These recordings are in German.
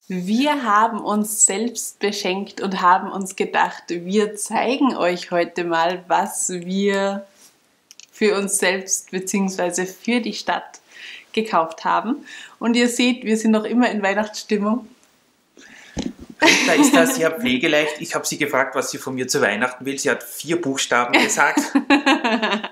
Wir haben uns selbst beschenkt und haben uns gedacht, wir zeigen euch heute mal, was wir für uns selbst bzw. für die Stadt gekauft haben. Und ihr seht, wir sind noch immer in Weihnachtsstimmung. Da ist das sehr pflegeleicht. Ich habe sie gefragt, was sie von mir zu Weihnachten will. Sie hat 4 Buchstaben gesagt.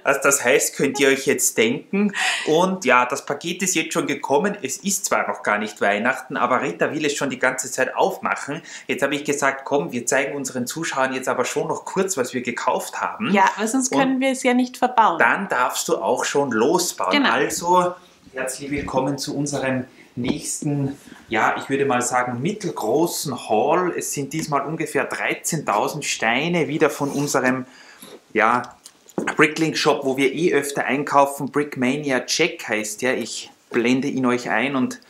Was das heißt, könnt ihr euch jetzt denken. Und ja, das Paket ist jetzt schon gekommen. Es ist zwar noch gar nicht Weihnachten, aber Rita will es schon die ganze Zeit aufmachen. Jetzt habe ich gesagt, komm, wir zeigen unseren Zuschauern jetzt aber schon noch kurz, was wir gekauft haben. Ja, weil sonst können wir es ja nicht verbauen. Dann darfst du auch schon losbauen. Genau. Also, herzlich willkommen zu unserem nächsten, ja, ich würde mal sagen, mittelgroßen Haul. Es sind diesmal ungefähr 13.000 Steine, wieder von unserem, ja, Bricklink Shop, wo wir öfter einkaufen. Brickmania Check heißt der. Ich blende ihn euch ein und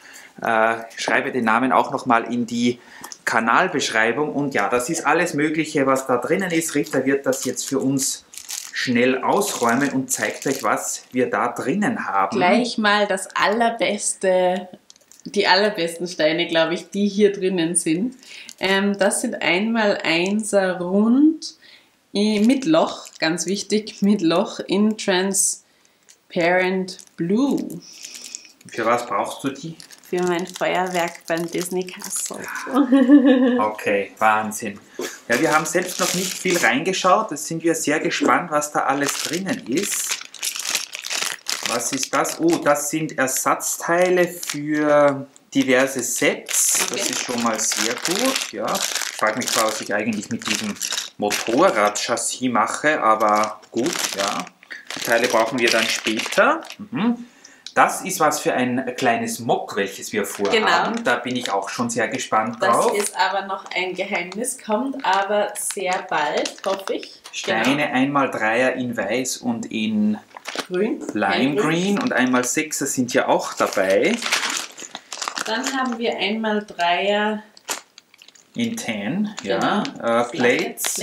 schreibe den Namen auch nochmal in die Kanalbeschreibung. Und ja, das ist alles Mögliche, was da drinnen ist. Rita wird das jetzt für uns schnell ausräumen und zeigt euch, was wir da drinnen haben. Gleich mal das allerbeste, die allerbesten Steine, glaube ich, die hier drinnen sind. Das sind einmal 1er rund mit Loch, ganz wichtig, mit Loch in Transparent Blue. Für was brauchst du die? Für mein Feuerwerk beim Disney Castle. Okay, Wahnsinn. Ja, wir haben selbst noch nicht viel reingeschaut. Da sind wir sehr gespannt, was da alles drinnen ist. Was ist das? Oh, das sind Ersatzteile für diverse Sets. Okay. Das ist schon mal sehr gut. Ja. Ich frage mich zwar, was ich eigentlich mit diesem Motorradchassis mache, aber gut, ja. Die Teile brauchen wir dann später. Das ist was für ein kleines Mock, welches wir vorhaben. Genau. Da bin ich auch schon sehr gespannt drauf. Das ist aber noch ein Geheimnis, kommt aber sehr bald, hoffe ich. Steine, einmal 3er in weiß und in Grün. Lime Green und einmal 6er sind ja auch dabei. Dann haben wir einmal 3er In Tan, Genau. ja. Plates,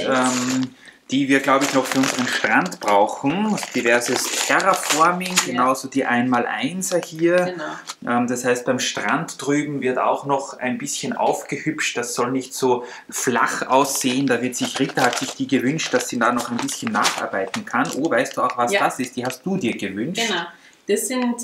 die wir, glaube ich, noch für unseren Strand brauchen. Diverses Terraforming, genauso die 1x1er hier. Genau. Das heißt, beim Strand drüben wird auch noch ein bisschen aufgehübscht. Das soll nicht so flach aussehen. Da wird sich, Rita hat sich die gewünscht, dass sie da noch ein bisschen nacharbeiten kann. Oh, weißt du auch, was das ist? Die hast du dir gewünscht. Genau. Das sind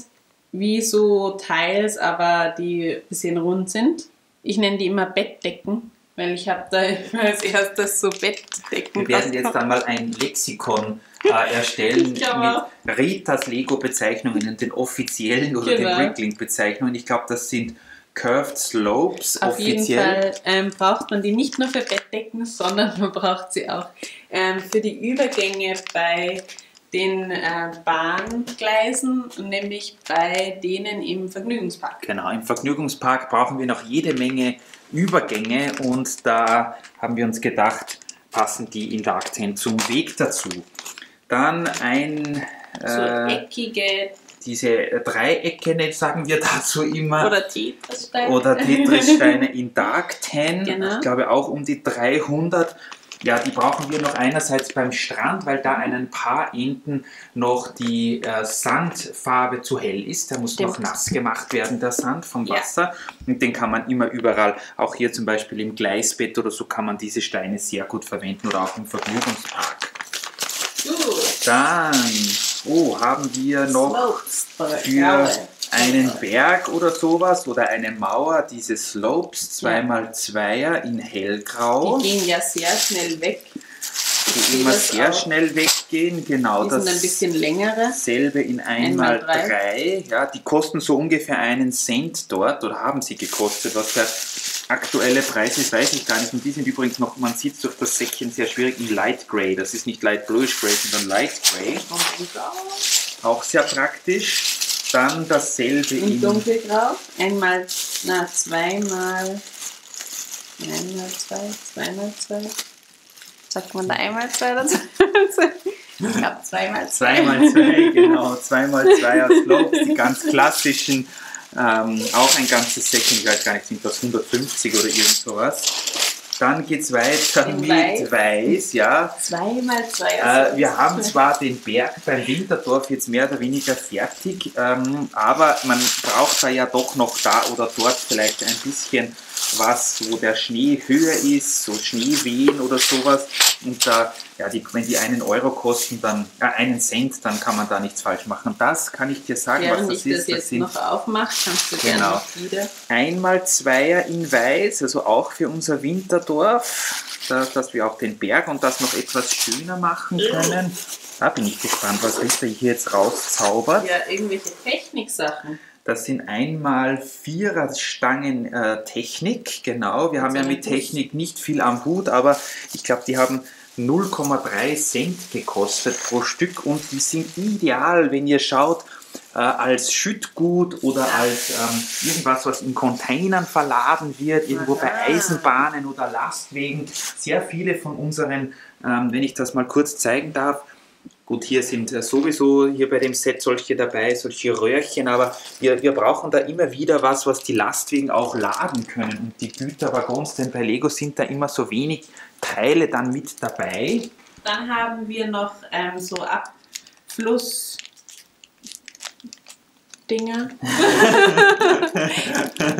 wie so Tiles, aber die ein bisschen rund sind. Ich nenne die immer Bettdecken, weil ich habe da als erstes so Bettdecken. Wir werden jetzt dann mal ein Lexikon erstellen mit Ritas Lego-Bezeichnungen und den offiziellen oder den Bricklink-Bezeichnungen. Ich glaube, das sind Curved Slopes Auf offiziell. jeden Fall braucht man die nicht nur für Bettdecken, sondern man braucht sie auch für die Übergänge bei den Bahngleisen, nämlich bei denen im Vergnügungspark. Genau, im Vergnügungspark brauchen wir noch jede Menge Übergänge und da haben wir uns gedacht, passen die in Dark Tan zum Weg dazu. Dann ein So eckige diese Dreiecke, sagen wir dazu immer. oder Tetris-Steine. Oder Tetris-Steine in Dark Tan. Genau. Ich glaube auch um die 300. Ja, die brauchen wir noch einerseits beim Strand, weil da an ein paar Enden noch die Sandfarbe zu hell ist. Der muss noch nass gemacht werden, der Sand vom Wasser. Und den kann man immer überall, auch hier zum Beispiel im Gleisbett oder so, kann man diese Steine sehr gut verwenden oder auch im Vergnügungspark. Dann, haben wir noch für einen Berg oder sowas oder eine Mauer diese Slopes 2x2er in hellgrau. Die gehen ja sehr schnell weg. Die immer sehr schnell weggehen, genau. Die sind ein bisschen längere. Dasselbe in 1x3. Ja, die kosten so ungefähr 1 Cent dort oder haben sie gekostet. Was der aktuelle Preis ist, weiß ich gar nicht. Und die sind übrigens noch, man sieht es durch das Säckchen sehr schwierig, in Light Grey. Das ist nicht Light Bluish Grey, sondern Light Grey. Auch sehr praktisch. Dann dasselbe in Dunkelgrau. Zweimal 2x2. Sagt man da 1x2 oder 2x2? Ich glaube 2x2. 2x2, genau. 2x2er Slopes, die ganz klassischen. Auch ein ganzes Säckchen, ich weiß gar nicht, sind das 150 oder irgend sowas. Dann geht es weiter In mit Weiß, ja. 2x2. Wir haben zwar den Berg beim Winterdorf jetzt mehr oder weniger fertig, aber man braucht da ja doch noch da oder dort vielleicht ein bisschen was, wo der Schnee höher ist, so Schneewehen oder sowas. Und da, ja, wenn die 1 Euro kosten, dann 1 Cent, dann kann man da nichts falsch machen. Und das kann ich dir sagen, Während was das ich ist. das jetzt sind noch aufmache, kannst du gerne genau. noch wieder. 1x2er in Weiß, also auch für unser Winterdorf, dass wir auch den Berg und das noch etwas schöner machen können. Da bin ich gespannt, was Rita hier jetzt rauszaubert. Ja, irgendwelche Techniksachen. Das sind 1x4er Stangen Technik, genau. Wir haben ja mit Technik nicht viel am Hut, aber ich glaube, die haben 0,3 Cent gekostet pro Stück und die sind ideal, wenn ihr schaut, als Schüttgut oder als irgendwas, was in Containern verladen wird, irgendwo bei Eisenbahnen oder Lastwegen. Sehr viele von unseren, wenn ich das mal kurz zeigen darf, gut, hier sind sowieso hier bei dem Set solche dabei, solche Röhrchen, aber wir brauchen da immer wieder was die Lastwagen auch laden können. Und die Güterwaggons, denn bei Lego sind da immer so wenig Teile dann mit dabei. Dann haben wir noch so Abflussdinger.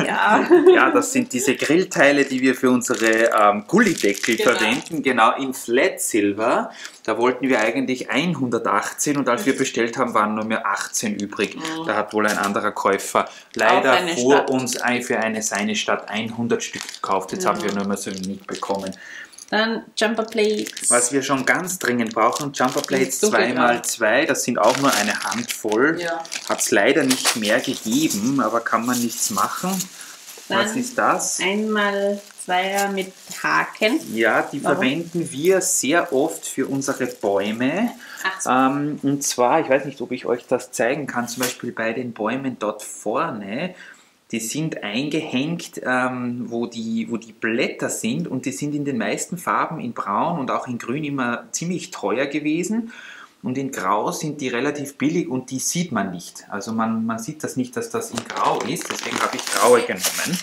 Ja, das sind diese Grillteile, die wir für unsere Gullideckel verwenden, genau in Flat Silver. Da wollten wir eigentlich 118 und als wir bestellt haben, waren nur mehr 18 übrig. Da hat wohl ein anderer Käufer leider vor uns für seine Stadt 100 Stück gekauft. Jetzt haben wir nur mehr so wenig bekommen. Dann Jumper Plates. Was wir schon ganz dringend brauchen, Jumper Plates 2x2, das sind auch nur eine Handvoll. Ja. Hat es leider nicht mehr gegeben, aber kann man nichts machen. Dann was ist das? 1x2er mit Haken. Ja, die verwenden wir sehr oft für unsere Bäume. Ach so. Und zwar, ich weiß nicht, ob ich euch das zeigen kann, zum Beispiel bei den Bäumen dort vorne. Die sind eingehängt, wo die Blätter sind und die sind in den meisten Farben in Braun und auch in Grün immer ziemlich teuer gewesen. Und in Grau sind die relativ billig und die sieht man nicht. Also man sieht das nicht, dass das in Grau ist, deswegen habe ich graue genommen.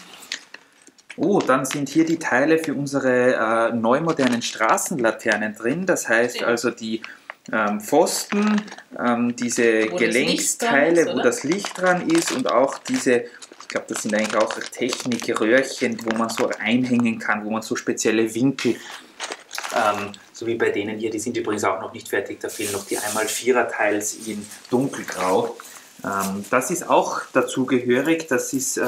Oh, dann sind hier die Teile für unsere neumodernen Straßenlaternen drin. Das heißt also die Pfosten, diese Gelenksteile, wo das Licht dran ist und auch diese, ich glaube, das sind eigentlich auch Technikröhrchen, wo man so einhängen kann, wo man so spezielle Winkel, so wie bei denen hier, die sind übrigens auch noch nicht fertig, da fehlen noch die 1x4er Teils in dunkelgrau. Das ist auch dazugehörig, das ist,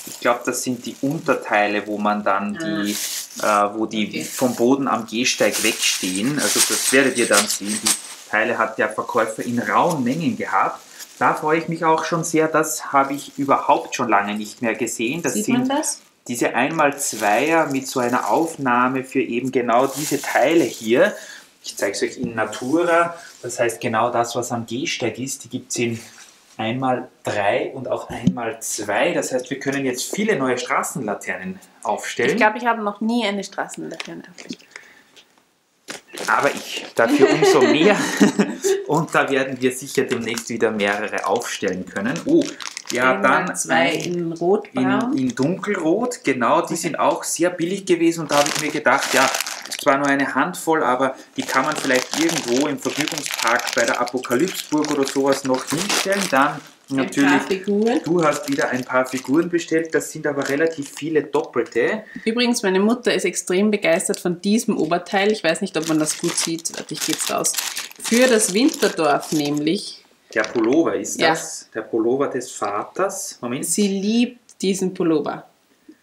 ich glaube, das sind die Unterteile, wo man dann die vom Boden am Gehsteig wegstehen, also das werdet ihr dann sehen, die Teile hat der Verkäufer in rauen Mengen gehabt. Da freue ich mich auch schon sehr, das habe ich überhaupt schon lange nicht mehr gesehen. Das Sieht sind man das? diese 1x2er mit so einer Aufnahme für eben genau diese Teile hier. Ich zeige es euch in Natura, das heißt genau das, was am Gehsteig ist, die gibt es in 1x3 und auch 1x2. Das heißt, wir können jetzt viele neue Straßenlaternen aufstellen. Ich glaube, ich habe noch nie eine Straßenlaterne aufgestellt. Aber ich dafür umso mehr. Und da werden wir sicher demnächst wieder mehrere aufstellen können. Oh, ja, dann zwei in Rotbraun. In Dunkelrot, genau. Die sind auch sehr billig gewesen. Und da habe ich mir gedacht, ja, zwar nur eine Handvoll, aber die kann man vielleicht irgendwo im Vergnügungspark bei der Apokalypsburg oder sowas noch hinstellen. Dann natürlich, du hast wieder ein paar Figuren bestellt, das sind aber relativ viele doppelte. Übrigens, meine Mutter ist extrem begeistert von diesem Oberteil. Ich weiß nicht, ob man das gut sieht. Warte, ich gebe es raus. Für das Winterdorf nämlich. Der Pullover ist das, der Pullover des Vaters. Moment. Sie liebt diesen Pullover.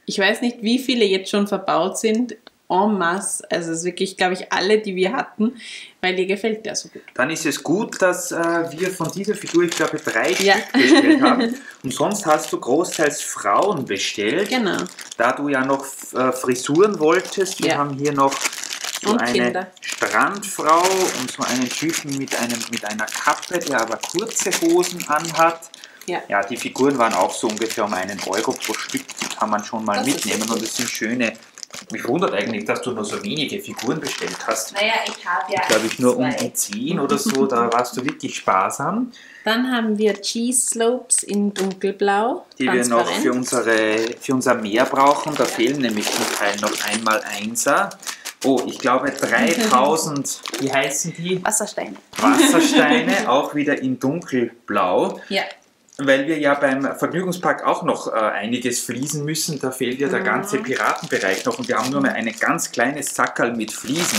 Ich weiß nicht, wie viele jetzt schon verbaut sind. En masse, also es ist wirklich, glaube ich, alle, die wir hatten, weil ihr gefällt der so gut. Dann ist es gut, dass wir von dieser Figur, ich glaube, 3 Stück bestellt haben. Und sonst hast du großteils Frauen bestellt. Genau. Da du ja noch Frisuren wolltest. Wir haben hier noch so eine Strandfrau und so einen Typen mit einer Kappe, der aber kurze Hosen anhat. Ja, die Figuren waren auch so ungefähr um 1 Euro pro Stück. Die kann man schon mal mitnehmen und es sind schöne Mich wundert eigentlich, dass du nur so wenige Figuren bestellt hast. Naja, ich habe ja. Glaube ich nur zwei. um die 10 oder so, da warst du wirklich sparsam. Dann haben wir Cheese Slopes in dunkelblau. Die wir noch für unser Meer brauchen. Da fehlen nämlich zum Teil noch einmal Einser. Oh, ich glaube 3000, wie heißen die? Wassersteine. Wassersteine, auch wieder in dunkelblau. Ja. Weil wir ja beim Vergnügungspark auch noch einiges fließen müssen. Da fehlt ja der ganze Piratenbereich noch. Und wir haben nur mehr ein ganz kleines Sackerl mit Fliesen.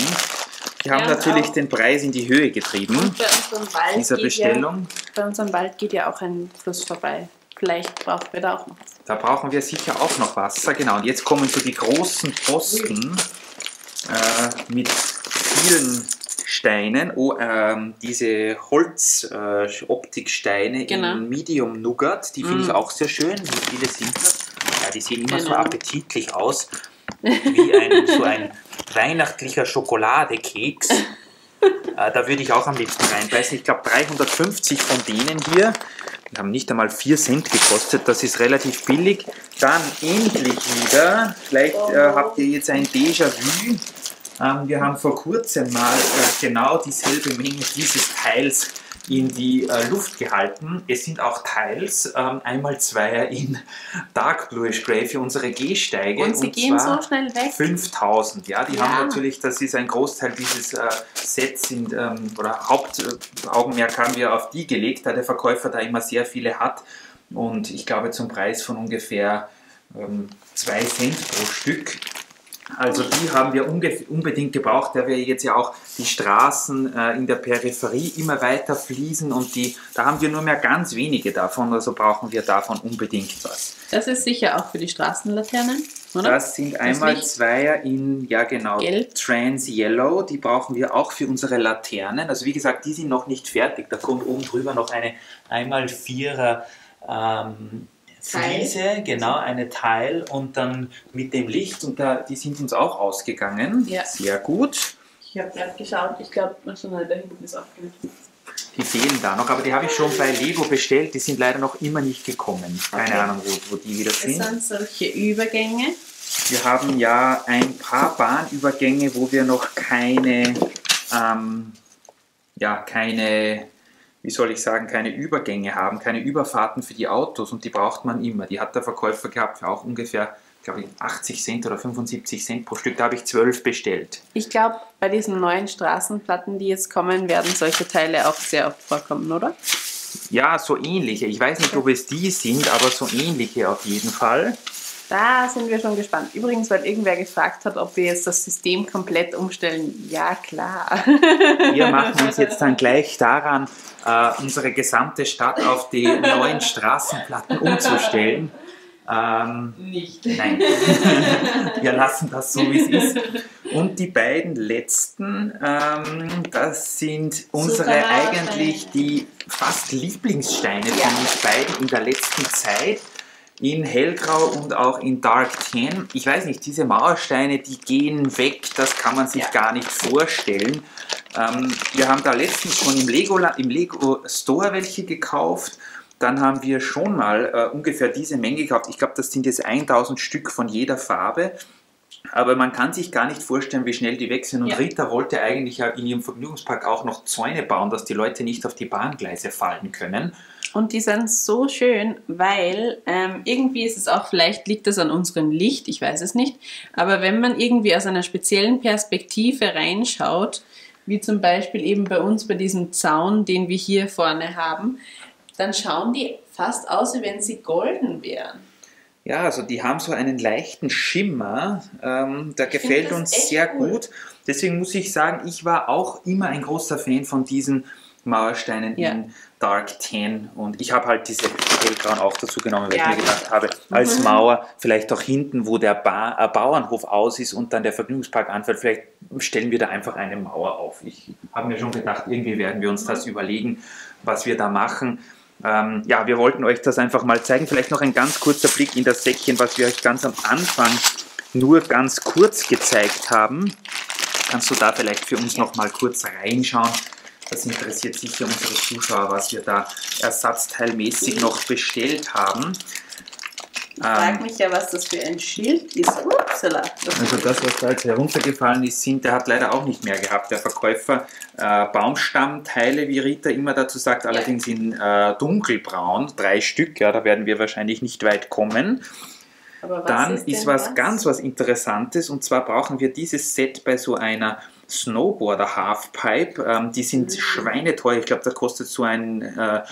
Die haben natürlich den Preis in die Höhe getrieben. Und bei unserem Wald dieser Bestellung. Bei unserem Wald geht ja auch ein Fluss vorbei. Vielleicht brauchen wir da auch noch was. Da brauchen wir sicher auch noch Wasser. Genau, und jetzt kommen so die großen Posten mit vielen Steinen. Oh, diese Holz-Optiksteine in Medium Nougat, die finde ich auch sehr schön. Wie viele sind das? Ja, die sehen immer so appetitlich aus. Wie so ein weihnachtlicher Schokoladekeks. Da würde ich auch am liebsten reinbeißen. Ich glaube 350 von denen hier. Die haben nicht einmal 4 Cent gekostet. Das ist relativ billig. Dann endlich wieder. Vielleicht habt ihr jetzt ein Déjà-vu. Wir haben vor kurzem mal genau dieselbe Menge dieses Teils in die Luft gehalten. Es sind auch Teils, einmal Zweier in Dark Bluish Grey für unsere Gehsteige. Und sie gehen so schnell weg. 5000, ja. Die haben natürlich, das ist ein Großteil dieses Sets, oder Hauptaugenmerk haben wir auf die gelegt, da der Verkäufer da immer sehr viele hat. Und ich glaube zum Preis von ungefähr 2 Cent pro Stück. Also die haben wir unbedingt gebraucht, da wir jetzt ja auch die Straßen in der Peripherie immer weiter fließen und da haben wir nur mehr ganz wenige davon, also brauchen wir davon unbedingt was. Das ist sicher auch für die Straßenlaternen, oder? Das sind einmal Zweier in, ja genau, Gelb. Trans Yellow, die brauchen wir auch für unsere Laternen. Also wie gesagt, die sind noch nicht fertig, da kommt oben drüber noch eine einmal Vierer Fliese, genau, eine Teil und dann mit dem Licht und die sind uns auch ausgegangen. Ja. Sehr gut. Ich habe gerade geschaut, ich glaube, da hinten ist aufgehört. Die fehlen da noch, aber die habe ich schon bei Lego bestellt, die sind leider noch immer nicht gekommen. Keine Ahnung, wo die wieder sind. Das sind solche Übergänge. Wir haben ja ein paar Bahnübergänge, wo wir noch keine, wie soll ich sagen, keine Übergänge haben, keine Überfahrten für die Autos und die braucht man immer. Die hat der Verkäufer gehabt für auch ungefähr, glaube ich, 80 Cent oder 75 Cent pro Stück. Da habe ich 12 bestellt. Ich glaube, bei diesen neuen Straßenplatten, die jetzt kommen, werden solche Teile auch sehr oft vorkommen, oder? Ja, so ähnliche. Ich weiß nicht, ob es die sind, aber so ähnliche auf jeden Fall. Da sind wir schon gespannt. Übrigens, weil irgendwer gefragt hat, ob wir jetzt das System komplett umstellen. Ja, klar. Wir machen uns jetzt dann gleich daran, unsere gesamte Stadt auf die neuen Straßenplatten umzustellen. Nicht. Nein, wir lassen das so, wie es ist. Und die beiden letzten, das sind unsere eigentlich die fast Lieblingssteine von uns beiden in der letzten Zeit. In Hellgrau und auch in Dark Tan. Ich weiß nicht, diese Mauersteine, die gehen weg, das kann man sich gar nicht vorstellen. Wir haben da letztens schon im Lego Store welche gekauft. Dann haben wir schon mal ungefähr diese Menge gekauft. Ich glaube, das sind jetzt 1000 Stück von jeder Farbe. Aber man kann sich gar nicht vorstellen, wie schnell die weg sind. Und Rita wollte eigentlich ja in ihrem Vergnügungspark auch noch Zäune bauen, dass die Leute nicht auf die Bahngleise fallen können. Und die sind so schön, weil irgendwie ist es auch, vielleicht liegt das an unserem Licht, ich weiß es nicht, aber wenn man irgendwie aus einer speziellen Perspektive reinschaut, wie zum Beispiel eben bei uns bei diesem Zaun, den wir hier vorne haben, dann schauen die fast aus, wie wenn sie golden wären. Ja, also die haben so einen leichten Schimmer, der gefällt uns sehr gut. Deswegen muss ich sagen, ich war auch immer ein großer Fan von diesen Mauersteinen in Dark Tan und ich habe halt diese hellgrauen auch dazu genommen, weil ich mir gedacht habe, als Mauer, vielleicht auch hinten, wo der Bauernhof aus ist und dann der Vergnügungspark anfällt, vielleicht stellen wir da einfach eine Mauer auf. Ich habe mir schon gedacht, irgendwie werden wir uns das überlegen, was wir da machen. Ja, wir wollten euch das einfach mal zeigen. Vielleicht noch ein ganz kurzer Blick in das Säckchen, was wir euch ganz am Anfang nur ganz kurz gezeigt haben. Kannst du da vielleicht für uns noch mal kurz reinschauen? Das interessiert sicher unsere Zuschauer, was wir da ersatzteilmäßig noch bestellt haben. Ich frage mich ja, was das für ein Schild ist. Upsala. Also das, was da jetzt heruntergefallen ist, der hat leider auch nicht mehr gehabt, der Verkäufer. Baumstammteile, wie Rita immer dazu sagt, allerdings in dunkelbraun, 3 Stück, ja, da werden wir wahrscheinlich nicht weit kommen. Aber was Dann ist was Interessantes, und zwar brauchen wir dieses Set bei so einer Snowboarder Halfpipe. Die sind schweineteuer. Ich glaube, da kostet so eine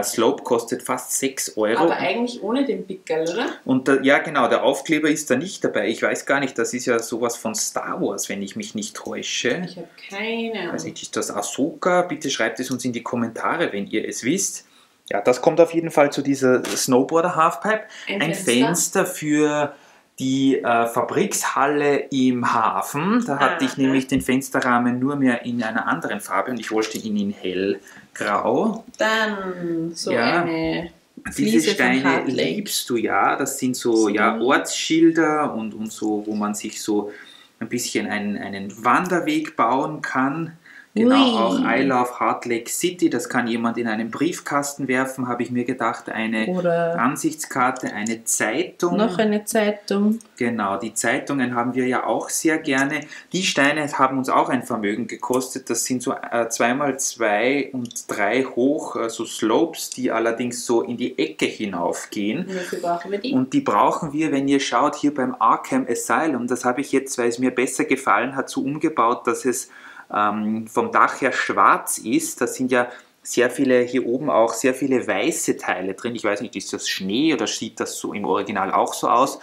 Slope kostet fast 6 €. Aber eigentlich ohne den Pickel, oder? Und ja, genau, der Aufkleber ist da nicht dabei. Ich weiß gar nicht, das ist ja sowas von Star Wars, wenn ich mich nicht täusche. Ich habe keine Ahnung. Weiß nicht, ist das Ahsoka? Bitte schreibt es uns in die Kommentare, wenn ihr es wisst. Ja, das kommt auf jeden Fall zu dieser Snowboarder Halfpipe. Ein Fenster für die Fabrikshalle im Hafen. Da hatte ich nämlich den Fensterrahmen nur mehr in einer anderen Farbe und ich wollte ihn in hellgrau. Dann so eine Fliese diese Steine von Hartley. liebst du ja. Das sind so Ortsschilder und so, wo man sich so ein bisschen einen Wanderweg bauen kann. Genau, auch I Love Heart Lake City, das kann jemand in einen Briefkasten werfen, habe ich mir gedacht. Eine Ansichtskarte, eine Zeitung. Noch eine Zeitung. Genau, die Zeitungen haben wir ja auch sehr gerne. Die Steine haben uns auch ein Vermögen gekostet. Das sind so 2x2 und 3 hoch, so Slopes, die allerdings so in die Ecke hinaufgehen. Und wofür brauchen wir die? Und die brauchen wir, wenn ihr schaut, hier beim Arkham Asylum. Das habe ich jetzt, weil es mir besser gefallen hat, so umgebaut, dass es vom Dach her schwarz ist. Da sind ja sehr viele, hier oben auch sehr viele weiße Teile drin. Ich weiß nicht, ist das Schnee oder sieht das so im Original auch so aus?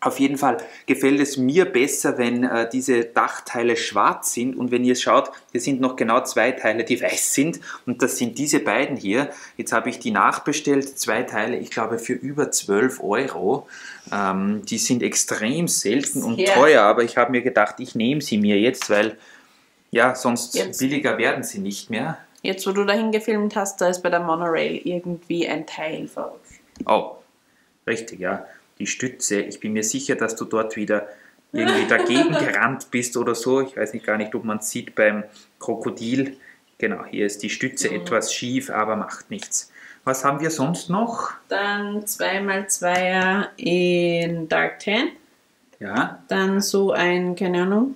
Auf jeden Fall gefällt es mir besser, wenn diese Dachteile schwarz sind, und wenn ihr schaut, hier sind noch genau 2 Teile, die weiß sind, und das sind diese beiden hier. Jetzt habe ich die nachbestellt, 2 Teile, ich glaube für über 12 €. Die sind extrem selten und teuer, aber ich habe mir gedacht, ich nehme sie mir jetzt, weil ja, sonst billiger werden sie nicht mehr. Jetzt, wo du dahin gefilmt hast, da ist bei der Monorail irgendwie ein Teil verrutscht. Oh, richtig, ja. Die Stütze, ich bin mir sicher, dass du dort wieder irgendwie dagegen gerannt bist oder so. Ich weiß nicht gar nicht, ob man es sieht beim Krokodil. Genau, hier ist die Stütze etwas schief, aber macht nichts. Was haben wir sonst noch? Dann 2x2er in Dark Tan. Ja. Dann so ein, keine Ahnung.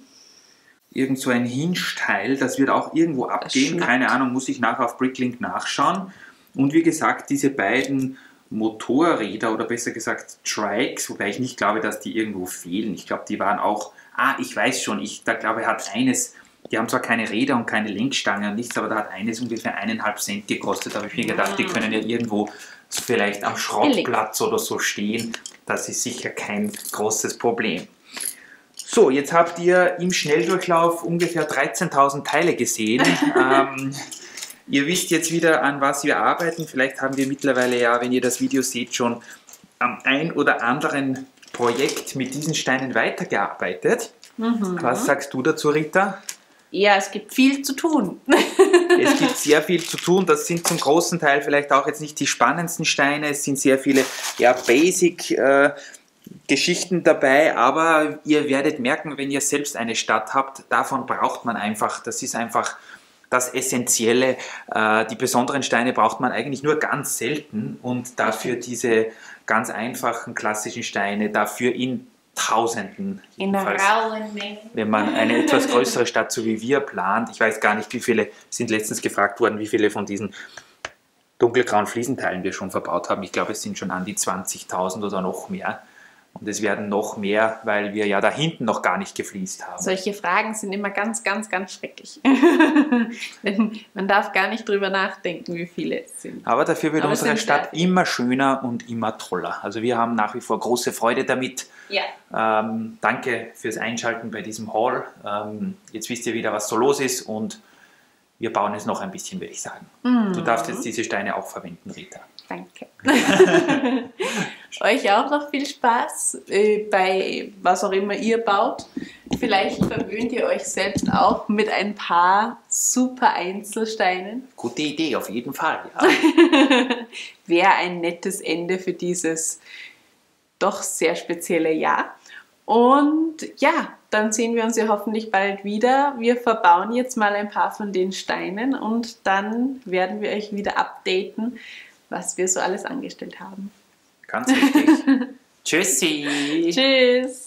Irgend so ein Hinge-Teil, das wird auch irgendwo abgehen. Keine Ahnung, muss ich nachher auf Bricklink nachschauen. Und wie gesagt, diese beiden Motorräder oder besser gesagt Trikes, wobei ich nicht glaube, dass die irgendwo fehlen. Ich glaube, die waren auch, ich weiß schon, da glaube ich, hat eines, die haben zwar keine Räder und keine Lenkstange und nichts, aber da hat eines ungefähr 1,5 Cent gekostet. Da habe ich mir gedacht, die können ja irgendwo vielleicht am Schrottplatz oder so stehen. Das ist sicher kein großes Problem. So, jetzt habt ihr im Schnelldurchlauf ungefähr 13.000 Teile gesehen. Ihr wisst jetzt wieder, an was wir arbeiten. Vielleicht haben wir mittlerweile ja, wenn ihr das Video seht, schon am ein oder anderen Projekt mit diesen Steinen weitergearbeitet. Was sagst du dazu, Rita? Ja, es gibt viel zu tun. Es gibt sehr viel zu tun. Das sind zum großen Teil vielleicht auch jetzt nicht die spannendsten Steine. Es sind sehr viele Basic Geschichten dabei, aber ihr werdet merken, wenn ihr selbst eine Stadt habt, davon braucht man einfach, das ist einfach das Essentielle. Die besonderen Steine braucht man eigentlich nur ganz selten, und dafür diese ganz einfachen klassischen Steine, dafür in Tausenden. In rauen Mengen. Wenn man eine etwas größere Stadt, so wie wir, plant. Ich weiß gar nicht, wie viele, sind letztens gefragt worden, wie viele von diesen dunkelgrauen Fliesenteilen wir schon verbaut haben. Ich glaube, es sind schon an die 20.000 oder noch mehr. Und es werden noch mehr, weil wir ja da hinten noch gar nicht gefliest haben. Solche Fragen sind immer ganz, ganz, ganz schrecklich. Man darf gar nicht drüber nachdenken, wie viele es sind. Aber dafür wird unsere Stadt immer schöner und immer toller. Also wir haben nach wie vor große Freude damit. Ja. Danke fürs Einschalten bei diesem Haul. Jetzt wisst ihr wieder, was so los ist, und wir bauen es noch ein bisschen, würde ich sagen. Du darfst jetzt diese Steine auch verwenden, Rita. Danke. Euch auch noch viel Spaß bei was auch immer ihr baut. Vielleicht verwöhnt ihr euch selbst auch mit ein paar super Einzelsteinen. Gute Idee, auf jeden Fall. Ja. Wäre ein nettes Ende für dieses doch sehr spezielle Jahr. Und ja, dann sehen wir uns ja hoffentlich bald wieder. Wir verbauen jetzt mal ein paar von den Steinen und dann werden wir euch wieder updaten, was wir so alles angestellt haben. Ganz wichtig. Tschüssi. Tschüss.